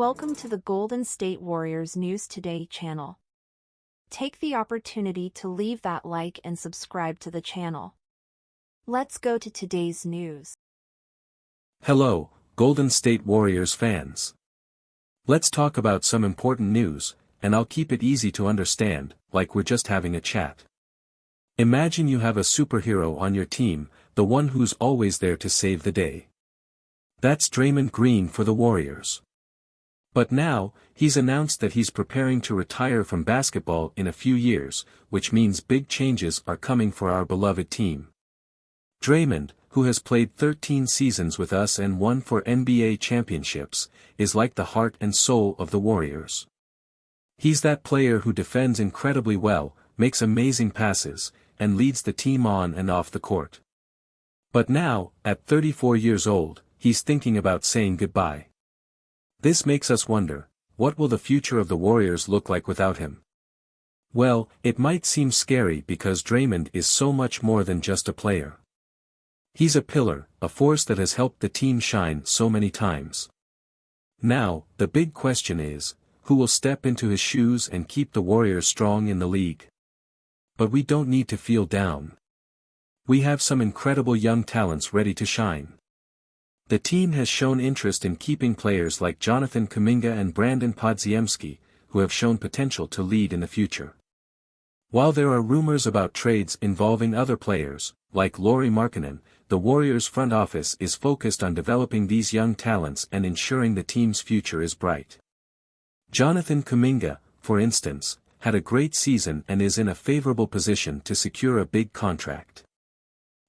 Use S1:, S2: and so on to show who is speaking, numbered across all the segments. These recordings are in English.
S1: Welcome to the Golden State Warriors News Today channel. Take the opportunity to leave that like and subscribe to the channel. Let's go to today's news.
S2: Hello, Golden State Warriors fans. Let's talk about some important news, and I'll keep it easy to understand, like we're just having a chat. Imagine you have a superhero on your team, the one who's always there to save the day. That's Draymond Green for the Warriors. But now, he's announced that he's preparing to retire from basketball in a few years, which means big changes are coming for our beloved team. Draymond, who has played 13 seasons with us and won 4 NBA championships, is like the heart and soul of the Warriors. He's that player who defends incredibly well, makes amazing passes, and leads the team on and off the court. But now, at 34 years old, he's thinking about saying goodbye. This makes us wonder, what will the future of the Warriors look like without him? Well, it might seem scary because Draymond is so much more than just a player. He's a pillar, a force that has helped the team shine so many times. Now, the big question is, who will step into his shoes and keep the Warriors strong in the league? But we don't need to feel down. We have some incredible young talents ready to shine. The team has shown interest in keeping players like Jonathan Kuminga and Brandon Podziemski, who have shown potential to lead in the future. While there are rumors about trades involving other players, like Lauri Markkanen, the Warriors' front office is focused on developing these young talents and ensuring the team's future is bright. Jonathan Kuminga, for instance, had a great season and is in a favorable position to secure a big contract.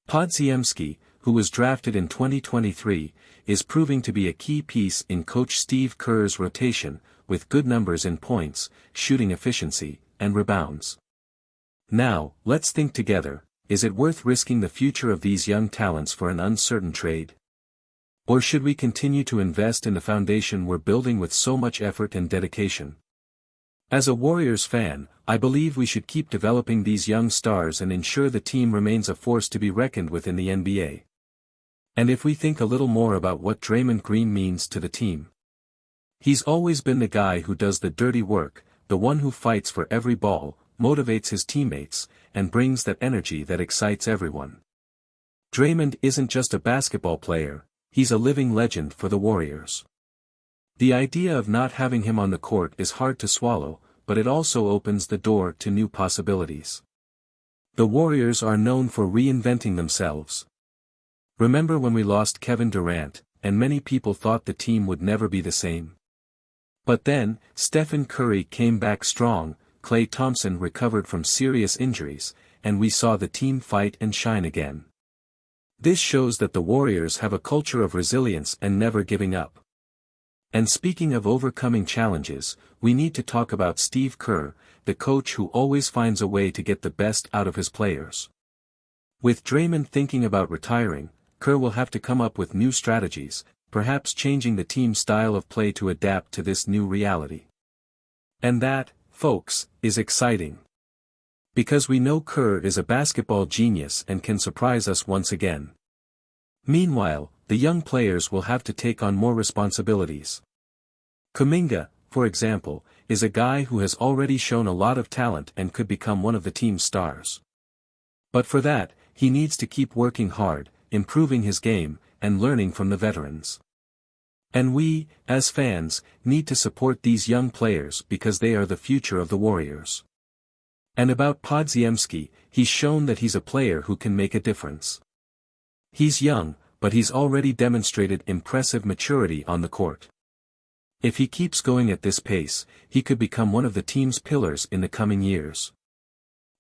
S2: Podziemski, who was drafted in 2023, is proving to be a key piece in Coach Steve Kerr's rotation, with good numbers in points, shooting efficiency, and rebounds. Now, let's think together, is it worth risking the future of these young talents for an uncertain trade? Or should we continue to invest in the foundation we're building with so much effort and dedication? As a Warriors fan, I believe we should keep developing these young stars and ensure the team remains a force to be reckoned with in the NBA. And if we think a little more about what Draymond Green means to the team. He's always been the guy who does the dirty work, the one who fights for every ball, motivates his teammates, and brings that energy that excites everyone. Draymond isn't just a basketball player, he's a living legend for the Warriors. The idea of not having him on the court is hard to swallow, but it also opens the door to new possibilities. The Warriors are known for reinventing themselves. Remember when we lost Kevin Durant, and many people thought the team would never be the same? But then, Stephen Curry came back strong, Klay Thompson recovered from serious injuries, and we saw the team fight and shine again. This shows that the Warriors have a culture of resilience and never giving up. And speaking of overcoming challenges, we need to talk about Steve Kerr, the coach who always finds a way to get the best out of his players. With Draymond thinking about retiring, Kerr will have to come up with new strategies, perhaps changing the team's style of play to adapt to this new reality. And that, folks, is exciting. Because we know Kerr is a basketball genius and can surprise us once again. Meanwhile, the young players will have to take on more responsibilities. Kuminga, for example, is a guy who has already shown a lot of talent and could become one of the team's stars. But for that, he needs to keep working hard, improving his game, and learning from the veterans. And we, as fans, need to support these young players because they are the future of the Warriors. And about Podziemski, he's shown that he's a player who can make a difference. He's young, but he's already demonstrated impressive maturity on the court. If he keeps going at this pace, he could become one of the team's pillars in the coming years.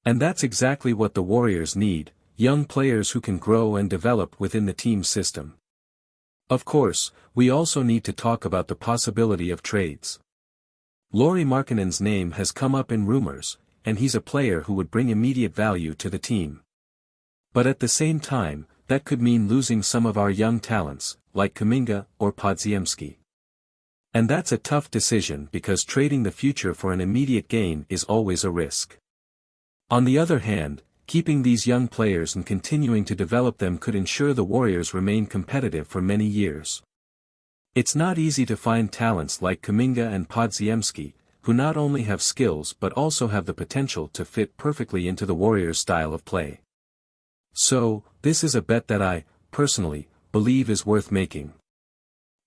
S2: And that's exactly what the Warriors need, young players who can grow and develop within the team's system. Of course, we also need to talk about the possibility of trades. Lauri Markkanen's name has come up in rumors, and he's a player who would bring immediate value to the team. But at the same time, that could mean losing some of our young talents, like Kuminga or Podziemski. And that's a tough decision because trading the future for an immediate gain is always a risk. On the other hand, keeping these young players and continuing to develop them could ensure the Warriors remain competitive for many years. It's not easy to find talents like Kuminga and Podziemski, who not only have skills but also have the potential to fit perfectly into the Warriors' style of play. So, this is a bet that I, personally, believe is worth making.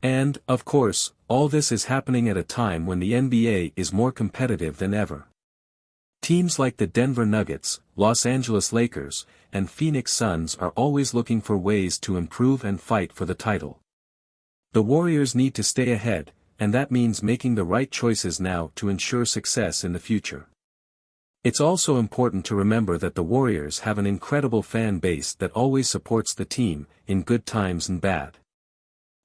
S2: And, of course, all this is happening at a time when the NBA is more competitive than ever. Teams like the Denver Nuggets, Los Angeles Lakers, and Phoenix Suns are always looking for ways to improve and fight for the title. The Warriors need to stay ahead, and that means making the right choices now to ensure success in the future. It's also important to remember that the Warriors have an incredible fan base that always supports the team, in good times and bad.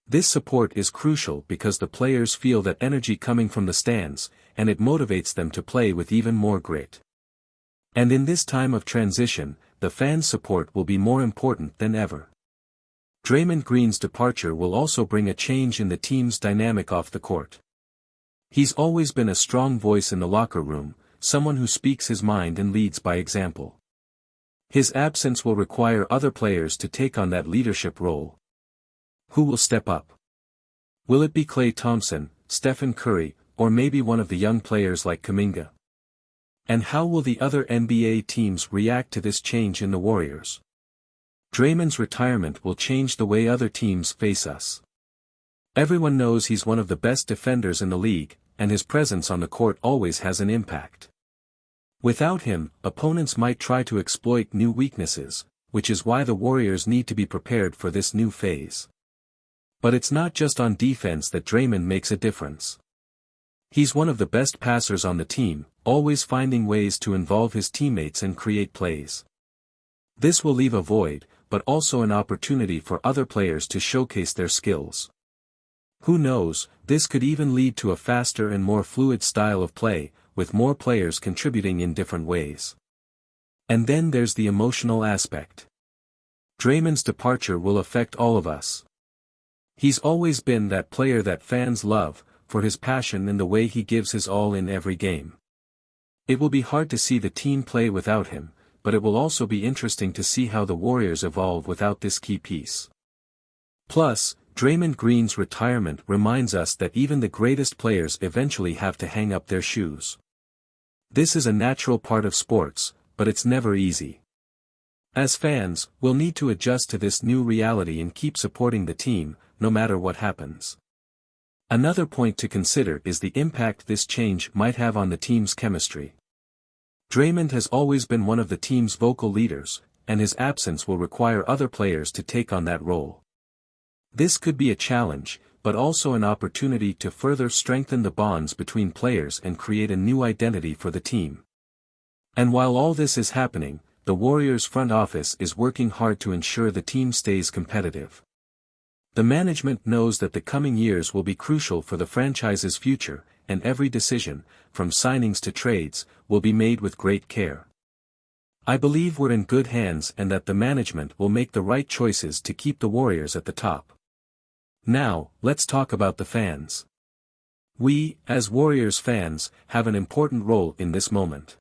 S2: This support is crucial because the players feel that energy coming from the stands, and it motivates them to play with even more grit. And in this time of transition, the fans' support will be more important than ever. Draymond Green's departure will also bring a change in the team's dynamic off the court. He's always been a strong voice in the locker room, someone who speaks his mind and leads by example. His absence will require other players to take on that leadership role. Who will step up? Will it be Klay Thompson, Stephen Curry, or maybe one of the young players like Kuminga? And how will the other NBA teams react to this change in the Warriors? Draymond's retirement will change the way other teams face us. Everyone knows he's one of the best defenders in the league, and his presence on the court always has an impact. Without him, opponents might try to exploit new weaknesses, which is why the Warriors need to be prepared for this new phase. But it's not just on defense that Draymond makes a difference. He's one of the best passers on the team, always finding ways to involve his teammates and create plays. This will leave a void, but also an opportunity for other players to showcase their skills. Who knows, this could even lead to a faster and more fluid style of play, with more players contributing in different ways. And then there's the emotional aspect. Draymond's departure will affect all of us. He's always been that player that fans love, for his passion and the way he gives his all in every game. It will be hard to see the team play without him, but it will also be interesting to see how the Warriors evolve without this key piece. Plus, Draymond Green's retirement reminds us that even the greatest players eventually have to hang up their shoes. This is a natural part of sports, but it's never easy. As fans, we'll need to adjust to this new reality and keep supporting the team, no matter what happens. Another point to consider is the impact this change might have on the team's chemistry. Draymond has always been one of the team's vocal leaders, and his absence will require other players to take on that role. This could be a challenge, but also an opportunity to further strengthen the bonds between players and create a new identity for the team. And while all this is happening, the Warriors' front office is working hard to ensure the team stays competitive. The management knows that the coming years will be crucial for the franchise's future, and every decision, from signings to trades, will be made with great care. I believe we're in good hands and that the management will make the right choices to keep the Warriors at the top. Now, let's talk about the fans. We, as Warriors fans, have an important role in this moment.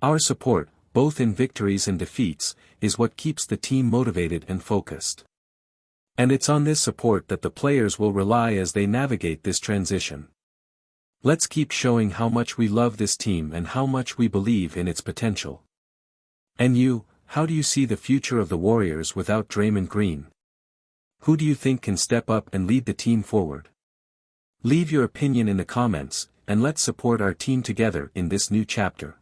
S2: Our support, both in victories and defeats, is what keeps the team motivated and focused. And it's on this support that the players will rely as they navigate this transition. Let's keep showing how much we love this team and how much we believe in its potential. And you, how do you see the future of the Warriors without Draymond Green? Who do you think can step up and lead the team forward? Leave your opinion in the comments, and let's support our team together in this new chapter.